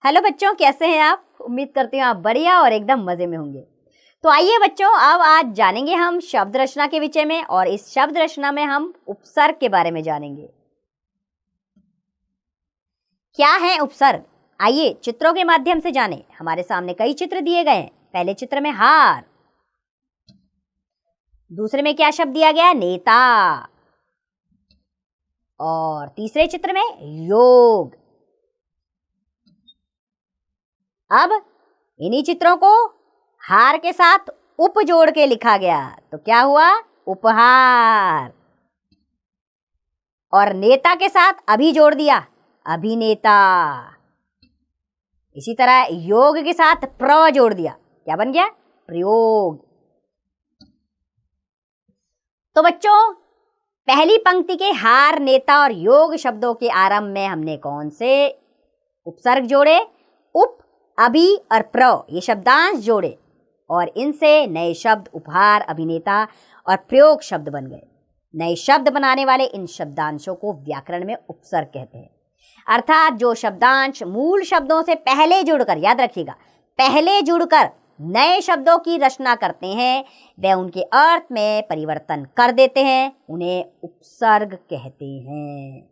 Hello बच्चों, कैसे हैं आप? उम्मीद करती हूँ आप बढ़िया और एकदम मजे में होंगे। तो आइए बच्चों, अब आज जानेंगे हम शब्द रचना के विषय में, और इस शब्द रचना में हम उपसर्ग के बारे में जानेंगे। क्या है उपसर्ग? आइए चित्रों के माध्यम से जानें। हमारे सामने कई चित्र दिए गए हैं। पहले चित्र में हार, दूसरे में क्या शब्द दिया गया? नेता, और तीसरे चित्र में योग। अब इन्हीं चित्रों को हार के साथ उप जोड़ के लिखा गया, तो क्या हुआ? उपहार। और नेता के साथ अभी जोड़ दिया, अभिनेता। इसी तरह योग के साथ प्र जोड़ दिया, क्या बन गया? प्रयोग। तो बच्चों, पहली पंक्ति के हार, नेता और योग शब्दों के आरंभ में हमने कौन से उपसर्ग जोड़े? उप, अभि और प्र, ये शब्दांश जोड़े, और इनसे नए शब्द उपहार, अभिनेता और प्रयोग शब्द बन गए। नए शब्द बनाने वाले इन शब्दांशों को व्याकरण में उपसर्ग कहते हैं। अर्थात जो शब्दांश मूल शब्दों से पहले जुड़कर, याद रखिएगा, पहले जुड़कर नए शब्दों की रचना करते हैं, वे उनके अर्थ में परिवर्तन कर देते हैं, उन्हें उपसर्ग कहते हैं।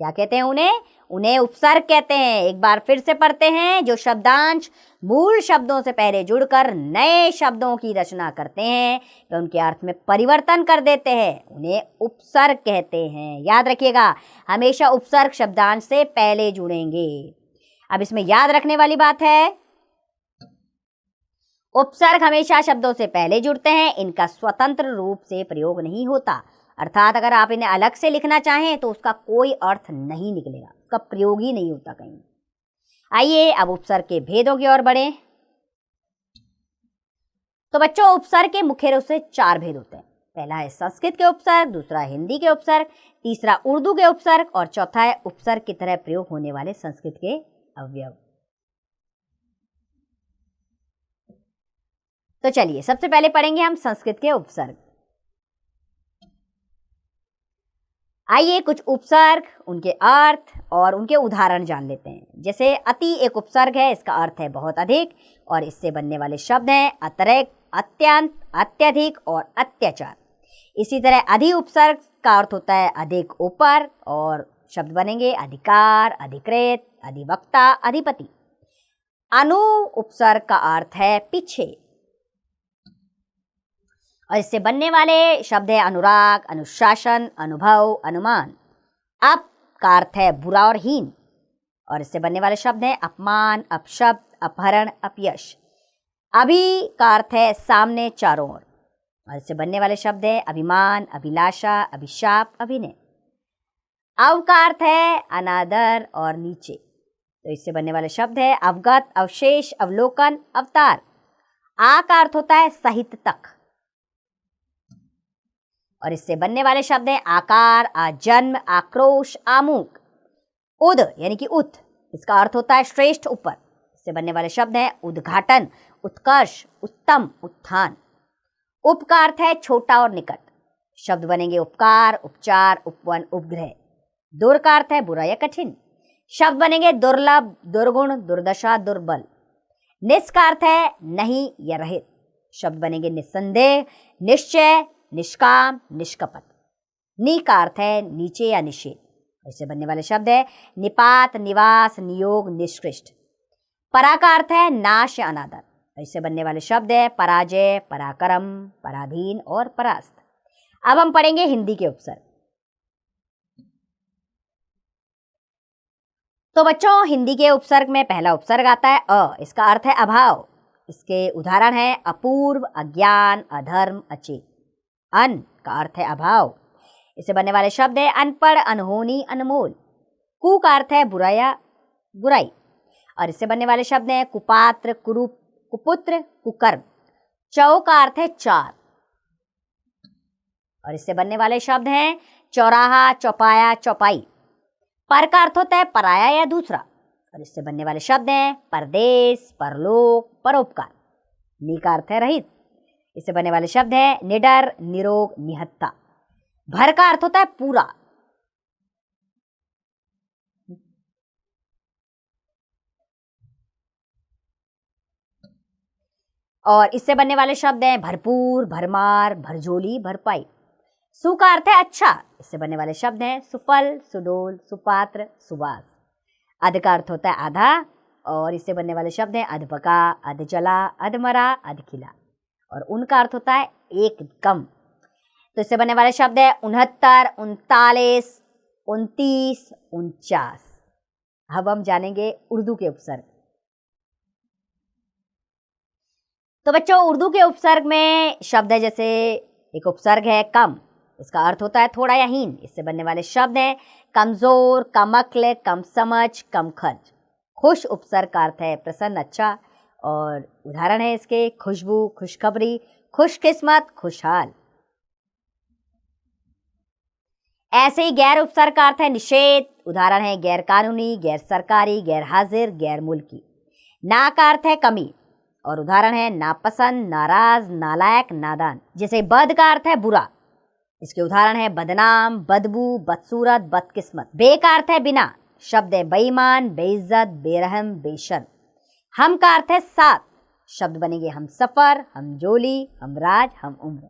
क्या कहते हैं उन्हें उपसर्ग कहते हैं। एक बार फिर से पढ़ते हैं। जो शब्दांश मूल शब्दों से पहले जुड़कर नए शब्दों की रचना करते हैं, वे उनके अर्थ में परिवर्तन कर देते हैं, उन्हें उपसर्ग कहते हैं। याद रखिएगा, हमेशा उपसर्ग शब्दांश से पहले जुड़ेंगे। अब इसमें याद रखने वाली बात है, उपसर्ग हमेशा शब्दों से पहले जुड़ते हैं, इनका स्वतंत्र रूप से प्रयोग नहीं होता। अर्थात अगर आप इन्हें अलग से लिखना चाहें तो उसका कोई अर्थ नहीं निकलेगा, उसका प्रयोग ही नहीं होता कहीं। आइए अब उपसर्ग के भेदों की ओर बढ़ें। तो बच्चों, उपसर्ग के मुख्य रूप से 4 भेद होते हैं। पहला है संस्कृत के उपसर्ग, दूसरा हिंदी के उपसर्ग, तीसरा उर्दू के उपसर्ग, और चौथा है उपसर्ग की तरह प्रयोग होने वाले संस्कृत के अवयव। तो चलिए सबसे पहले पढ़ेंगे हम संस्कृत के उपसर्ग। आइए कुछ उपसर्ग, उनके अर्थ और उनके उदाहरण जान लेते हैं। जैसे अति एक उपसर्ग है, इसका अर्थ है बहुत अधिक, और इससे बनने वाले शब्द हैं अतिरिक्त, अत्यंत, अत्यधिक और अत्याचार। इसी तरह अधि उपसर्ग का अर्थ होता है अधिक, ऊपर, और शब्द बनेंगे अधिकार, अधिकृत, अधिवक्ता, अधिपति। अनु उपसर्ग का अर्थ है पीछे, और इससे बनने वाले शब्द है अनुराग, अनुशासन, अनुभव, अनुमान। अप का अर्थ है बुरा और हीन, और इससे बनने वाले शब्द हैं अपमान, अपशब्द, अपहरण, अपयश। अभि का अर्थ है सामने, चारों ओर, और इससे बनने वाले शब्द हैं अभिमान, अभिलाषा, अभिशाप, अभिनय। अव का अर्थ है अनादर और नीचे, तो इससे बनने वाले शब्द है अवगत, अवशेष, अवलोकन, अवतार। आ का अर्थ होता है सहित, तक, और इससे बनने वाले शब्द हैं आकार, आजन्म, आक्रोश, आमुक। उद यानी कि उत, इसका अर्थ होता है श्रेष्ठ, ऊपर। इससे बनने वाले शब्द हैं उद्घाटन, उत्कर्ष, उत्तम, उत्थान। उप का अर्थ है छोटा और निकट, शब्द बनेंगे उपकार, उपचार, उपवन, उपग्रह। दुर का अर्थ है बुरा या कठिन, शब्द बनेंगे दुर्लभ, दुर्गुण, दुर्दशा, दुर्बल। निस का अर्थ है नहीं या रहित, शब्द बनेंगे निस्संदेह, निश्चय, निष्काम, निष्कपट। नी का अर्थ है नीचे या निषेध, इससे बनने वाले शब्द है निपात, निवास, नियोग, निष्कृष्ट। परा का अर्थ है नाश या अनादर, इससे बनने वाले शब्द है पराजय, पराक्रम, पराधीन और परास्त। अब हम पढ़ेंगे हिंदी के उपसर्ग। तो बच्चों, हिंदी के उपसर्ग में पहला उपसर्ग आता है अ, इसका अर्थ है अभाव। इसके उदाहरण है अपूर्व, अज्ञान, अधर्म, अचेत। अन का अर्थ है अभाव, इससे बनने वाले शब्द है अनपढ़, अनहोनी, अनमोल। कु का अर्थ है बुराया, बुराई, और इससे बनने वाले शब्द हैं कुपात्र, कुरूप, कुपुत्र, कुकर्म। चौ का अर्थ है चार, और इससे बनने वाले शब्द हैं चौराहा, चौपाया, चौपाई। पर का अर्थ होता है पराया या दूसरा, और इससे बनने वाले शब्द हैं परदेश, परलोक, परोपकार। नी का अर्थ है रहित, इससे बनने वाले शब्द हैं निडर, निरोग, निहत्था। भर का अर्थ होता है पूरा, और इससे बनने वाले शब्द हैं भरपूर, भरमार, भरझोली, भरपाई। सु का अर्थ है अच्छा, इससे बनने वाले शब्द हैं सुफल, सुडोल, सुपात्र, सुवास। अध का अर्थ होता है आधा और इससे बनने वाले शब्द हैं अधपका, अधजला, अधमरा, अधखिला। और उनका अर्थ होता है एकदम। तो इससे बनने वाले शब्द है 69, 39, 29, 49। अब हम जानेंगे उर्दू के उपसर्ग। तो बच्चों, उर्दू के उपसर्ग में शब्द है, जैसे एक उपसर्ग है कम, इसका अर्थ होता है थोड़ा या हीन। इससे बनने वाले शब्द हैं कमजोर, कम अक्ल, कम समझ, कम खर्च। खुश उपसर्ग का अर्थ है प्रसन्न, अच्छा। और उदाहरण है इसके खुशबू, खुशखबरी, खुशकिस्मत, खुशहाल। ऐसे ही गैर उपसर्ग का अर्थ है निषेध। उदाहरण है गैर कानूनी, गैर सरकारी, गैर हाजिर, गैर मुल्की। ना का अर्थ है कमी और उदाहरण है नापसंद, नाराज, नालायक, नादान। जैसे बद का अर्थ है बुरा, इसके उदाहरण है बदनाम, बदबू, बदसूरत, बदकिस्मत। बे का अर्थ है बिना, शब्द है बेईमान, बेइज्जत, बेरहम, बेशर्म। हम का अर्थ है साथ, शब्द बनेंगे हम सफर, हम जोली, हम राज, हम उम्र।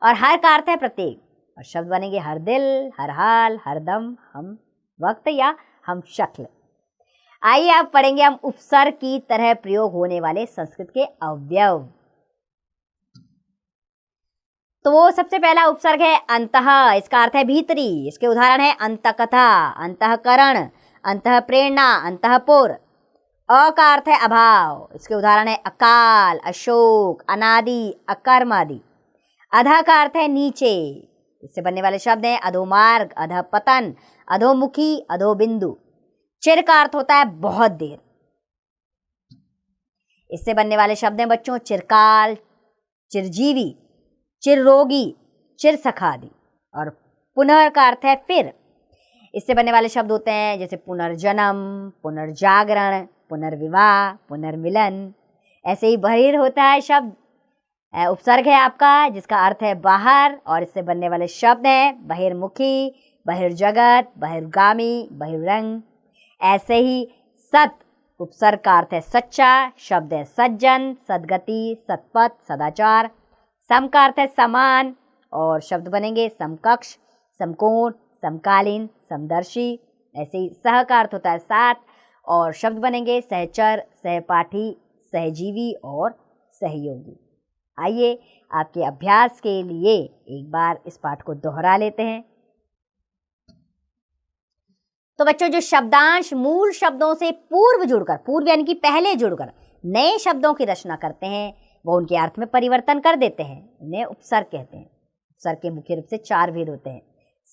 और हर का अर्थ है प्रत्येक और शब्द बनेंगे हर दिल, हर हाल, हर दम, हम वक्त या हम शक्ल। आइए अब पढ़ेंगे हम उपसर्ग की तरह प्रयोग होने वाले संस्कृत के अवयव। तो वो सबसे पहला उपसर्ग है अंतः, इसका अर्थ है भीतरी। इसके उदाहरण है अंतकथा, अंतःकरण, अंतः प्रेरणा, अंतःपुर। अ का अर्थ है अभाव, इसके उदाहरण है अकाल, अशोक, अनादि, अकर्म आदि। अधः का अर्थ है नीचे, इससे बनने वाले शब्द हैं अधोमार्ग, अधःपतन, अधोमुखी, अधोबिंदु। चिर का अर्थ होता है बहुत देर, इससे बनने वाले शब्द हैं बच्चों चिरकाल, चिरजीवी, चिररोगी, चिरसखा आदि। और पुनः का अर्थ है फिर, इससे बनने वाले शब्द होते हैं जैसे पुनर्जन्म, पुनर्जागरण, पुनर्विवाह, पुनर्मिलन। ऐसे ही बहिर होता है शब्द, उपसर्ग है आपका जिसका अर्थ है बाहर और इससे बनने वाले शब्द हैं बहिर्मुखी, बहिर्जगत, बहिर्गामी, बहिरंग। ऐसे ही सत उपसर्ग का अर्थ है सच्चा, शब्द है सज्जन, सद्गति, सत्पथ, सदाचार। सम का अर्थ है समान और शब्द बनेंगे समकक्ष, समकोण, समकालीन, समदर्शी। ऐसे ही सह का अर्थ होता है साथ और शब्द बनेंगे सहचर, सहपाठी, सहजीवी और सहयोगी। आइए आपके अभ्यास के लिए एक बार इस पाठ को दोहरा लेते हैं। तो बच्चों, जो शब्दांश मूल शब्दों से पूर्व जुड़कर, पूर्व यानी कि पहले जुड़कर नए शब्दों की रचना करते हैं, वो उनके अर्थ में परिवर्तन कर देते हैं, उन्हें उपसर्ग कहते हैं। उपसर्ग के मुख्य रूप से 4 भेद होते हैं: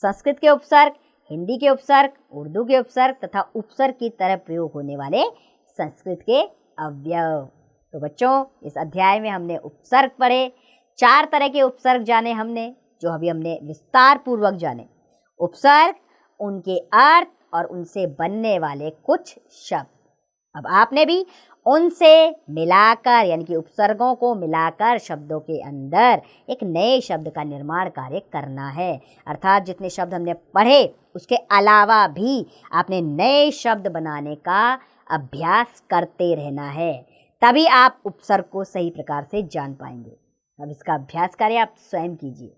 संस्कृत के उपसर्ग, हिंदी के उपसर्ग, उर्दू के उपसर्ग तथा उपसर्ग की तरह प्रयोग होने वाले संस्कृत के अवयव। तो बच्चों, इस अध्याय में हमने उपसर्ग पढ़े, 4 तरह के उपसर्ग जाने हमने, जो अभी हमने विस्तार पूर्वक जाने। उपसर्ग, उनके अर्थ और उनसे बनने वाले कुछ शब्द। अब आपने भी उनसे मिलाकर यानी कि उपसर्गों को मिलाकर शब्दों के अंदर एक नए शब्द का निर्माण कार्य करना है। अर्थात जितने शब्द हमने पढ़े उसके अलावा भी आपने नए शब्द बनाने का अभ्यास करते रहना है, तभी आप उपसर्ग को सही प्रकार से जान पाएंगे। अब इसका अभ्यास कार्य आप स्वयं कीजिए।